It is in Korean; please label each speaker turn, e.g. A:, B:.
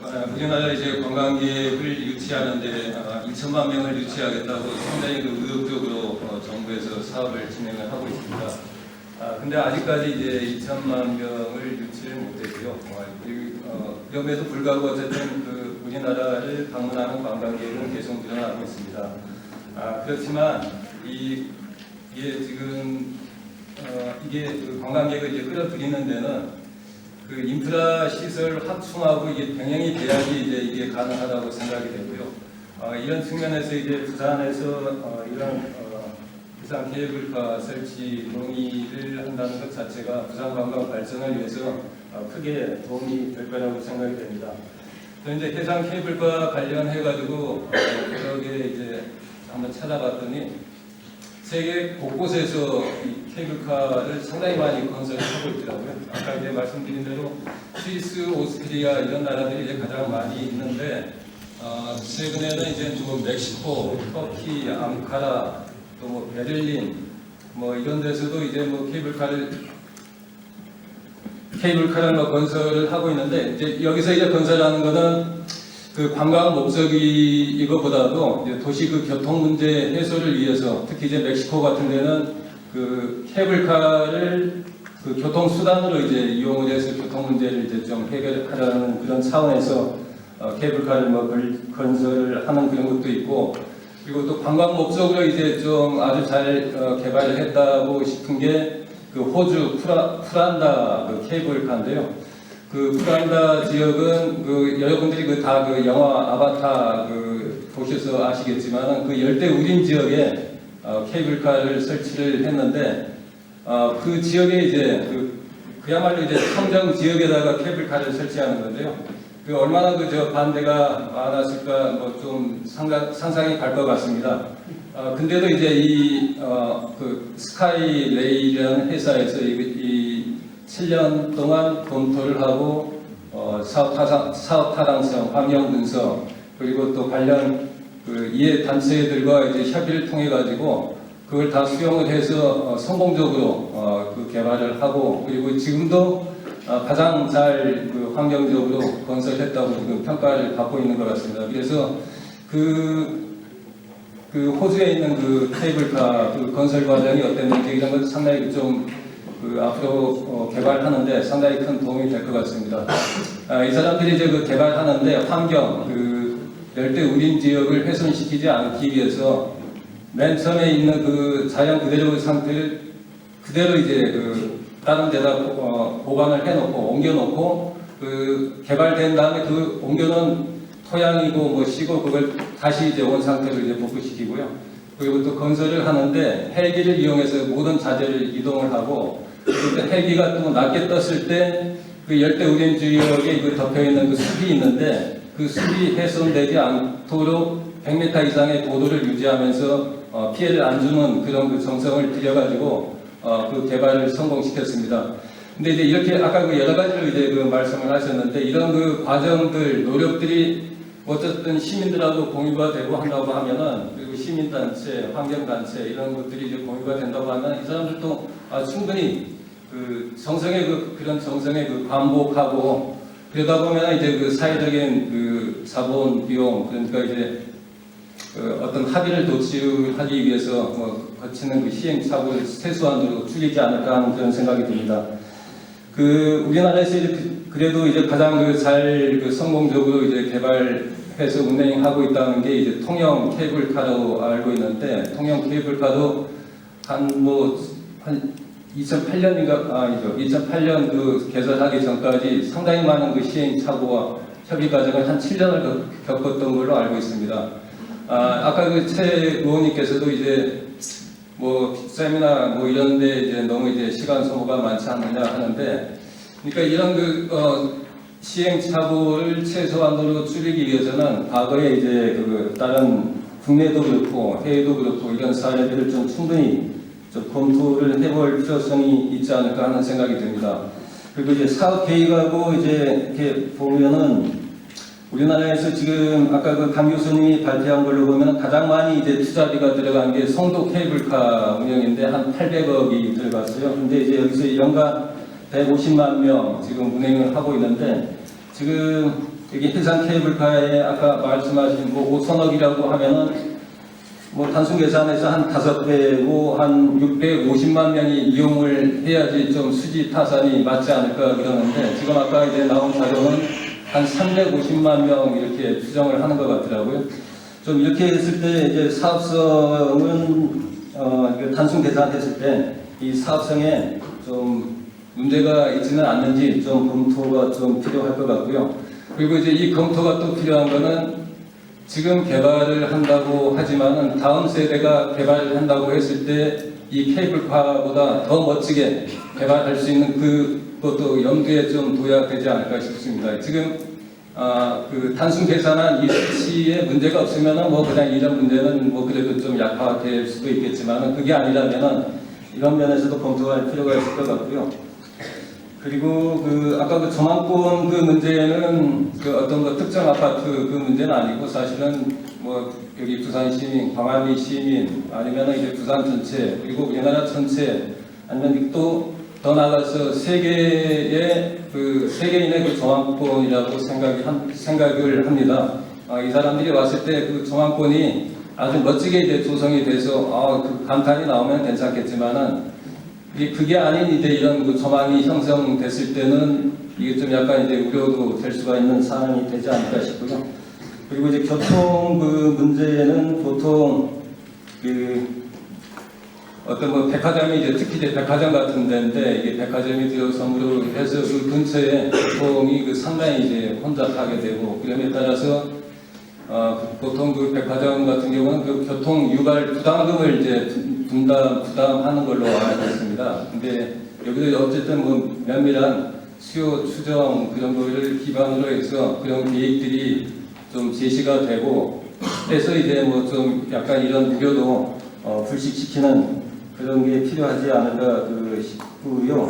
A: 우리나라 이제 관광객을 유치하는데 2천만 명을 유치하겠다고 상당히 의욕적으로 정부에서 사업을 진행을 하고 있습니다. 근데 아직까지 이제 2천만 명을 유치를 못했고요. 그럼에도 불구하고 어쨌든 우리나라를 방문하는 관광객은 계속 늘어나고 있습니다. 그렇지만 이게 지금 이게 관광객을 이제 끌어들이는 데는 인프라 시설 확충하고 이게 병행이 돼야지 이게 가능하다고 생각이 되고요. 이런 측면에서 이제 부산에서 이런 부산 케이블카 설치 논의를 한다는 것 자체가 부산 관광 발전을 위해서 크게 도움이 될 거라고 생각이 됩니다. 또 이제 해상 케이블카 관련해 가지고 여러 이제 한번 찾아봤더니 세계 곳곳에서 이 케이블카를 상당히 많이 건설하고 있더라고요. 아까 이제 말씀드린 대로 스위스, 오스트리아 이런 나라들이 이제 가장 많이 있는데 최근에는 이제 좀 멕시코, 터키, 앙카라, 또 뭐 베를린 뭐 이런 데서도 이제 뭐 케이블카를 건설을 하고 있는데 이제 여기서 이제 건설하는 거는 관광 목적이 이거보다도 이제 도시 교통 문제 해소를 위해서 특히 이제 멕시코 같은 데는 케이블카를 교통 수단으로 이제 이용을 해서 교통 문제를 이제 좀 해결하려는 그런 차원에서 케이블카를 뭐 건설을 하는 그런 것도 있고, 그리고 또 관광 목적으로 이제 좀 아주 잘 개발을 했다고 싶은 게 호주 프란다 케이블카인데요. 프란다 지역은 여러분들이 다 영화 아바타 보셔서 아시겠지만 열대 우림 지역에 케이블카를 설치를 했는데 그 지역에 이제 그야말로 이제 청정 지역에다가 케이블카를 설치하는 건데요. 얼마나 반대가 많았을까 뭐 좀 상상이 갈 것 같습니다. 근데도 이제 이 스카이레일이라는 회사에서 이 7년 동안 검토를 하고 사업 타당성, 환경 분석, 그리고 또 관련 이해 단체들과 이제 협의를 통해 가지고 그걸 다 수용을 해서 성공적으로 개발을 하고, 그리고 지금도 가장 잘 환경적으로 건설했다고 지금 평가를 받고 있는 것 같습니다. 그래서 호주에 있는 케이블카 건설 과정이 어땠는지 이런 것 상당히 좀 앞으로 개발하는데 상당히 큰 도움이 될 것 같습니다. 이 사람들이 이제 개발하는데 환경, 열대 우림 지역을 훼손시키지 않기 위해서 맨 처음에 있는 자연 그대로의 상태를 그대로 이제 다른 데다 보관을 해놓고 옮겨놓고 개발된 다음에 옮겨놓은 토양이고 뭐 시고 그걸 다시 이제 온 상태로 이제 복구시키고요. 그리고 또 건설을 하는데 헬기를 이용해서 모든 자재를 이동을 하고, 헬기가 또 낮게 떴을 때 열대 우림 지역에 덮여 있는 숲이 있는데 숲이 훼손되지 않도록 100m 이상의 고도를 유지하면서 피해를 안 주는 그런 정성을 들여가지고 개발을 성공시켰습니다. 근데 이제 이렇게 아까 여러 가지로 이제 말씀을 하셨는데 이런 과정들, 노력들이 어쨌든 시민들하고 공유가 되고 한다고 하면은, 그리고 시민단체, 환경단체 이런 것들이 이제 공유가 된다고 하면 이 사람들도 충분히 그런 정성에 반복하고, 그러다 보면 이제 사회적인 자본 비용, 그러니까 이제 어떤 합의를 도출하기 위해서 거치는 시행착오를 최소한으로 줄이지 않을까 하는 그런 생각이 듭니다. 우리나라에서 그래도 이제 가장 잘 성공적으로 이제 개발해서 운행하고 있다는 게 이제 통영 케이블카로 알고 있는데, 통영 케이블카도 한 2008년인가 아니죠. 2008년 개설하기 전까지 상당히 많은 시행착오와 협의 과정을 한 7년을 겪었던 걸로 알고 있습니다. 아까 최 의원님께서도 이제 세미나 이런데 이제 너무 이제 시간 소모가 많지 않느냐 하는데, 그러니까 이런 시행착오를 최소한으로 줄이기 위해서는 과거에 이제 다른 국내도 그렇고 해외도 그렇고 이런 사례들을 좀 충분히 좀 검토를 해볼 필요성이 있지 않을까 하는 생각이 듭니다. 그리고 이제 사업 계획하고 이제 이렇게 보면은 우리나라에서 지금 아까 강 교수님이 발표한 걸로 보면 가장 많이 이제 투자비가 들어간 게 송도 케이블카 운영인데 한 800억이 들어갔어요. 근데 이제 여기서 연간 150만 명 지금 운행을 하고 있는데, 지금 여기 해상 케이블카에 아까 말씀하신 뭐 5천억이라고 하면은 뭐 단순 계산해서 한 5배고 한 650만 명이 이용을 해야지 좀 수지 타산이 맞지 않을까 그러는데 지금 아까 이제 나온 자료는 한 350만 명 이렇게 추정을 하는 것 같더라고요. 좀 이렇게 했을 때 이제 사업성은 단순 계산했을 때 이 사업성에 좀 문제가 있지는 않는지 좀 검토가 좀 필요할 것 같고요. 그리고 이제 이 검토가 또 필요한 거는 지금 개발을 한다고 하지만은 다음 세대가 개발을 한다고 했을 때 이 케이블카보다 더 멋지게 개발할 수 있는 그것도 염두에 좀 둬야 되지 않을까 싶습니다. 지금 그 단순 계산한 이 수치에 문제가 없으면은 뭐 그냥 이전 문제는 뭐 그래도 좀 약화될 수도 있겠지만은 그게 아니라면은 이런 면에서도 검토할 필요가 있을 것 같고요. 그리고 아까 그 저망권 그 문제는 그 어떤 그 특정 아파트 그 문제는 아니고 사실은 뭐 여기 부산 시민, 광안리 시민 아니면 이제 부산 전체 그리고 우리나라 전체 아니면 또 더 나아가서 세계의 세계인의 그 저항권이라고 생각을 합니다. 이 사람들이 왔을 때 그 저항권이 아주 멋지게 이제 조성이 돼서 그 감탄이 나오면 괜찮겠지만은 그게 아닌 이제 이런 그 저항이 형성됐을 때는 이게 좀 약간 이제 우려도 될 수가 있는 상황이 되지 않을까 싶고요. 그리고 이제 교통 그 문제는 보통 어떤 뭐 백화점이 이제 특히 이제 백화점 같은 데인데 이게 백화점이 들어섬으로 해서 그 근처에 교통이 상당히 이제 혼잡하게 되고 그럼에 따라서 보통 그 백화점 같은 경우는 그 교통 유발 부담금을 이제 부담하는 걸로 알고 있습니다. 근데 여기도 어쨌든 뭐 면밀한 수요 추정 그런 거를 기반으로 해서 그런 계획들이 좀 제시가 되고 해서 이제 뭐 좀 약간 이런 우려도 불식시키는 그런 게 필요하지 않을까 싶고요.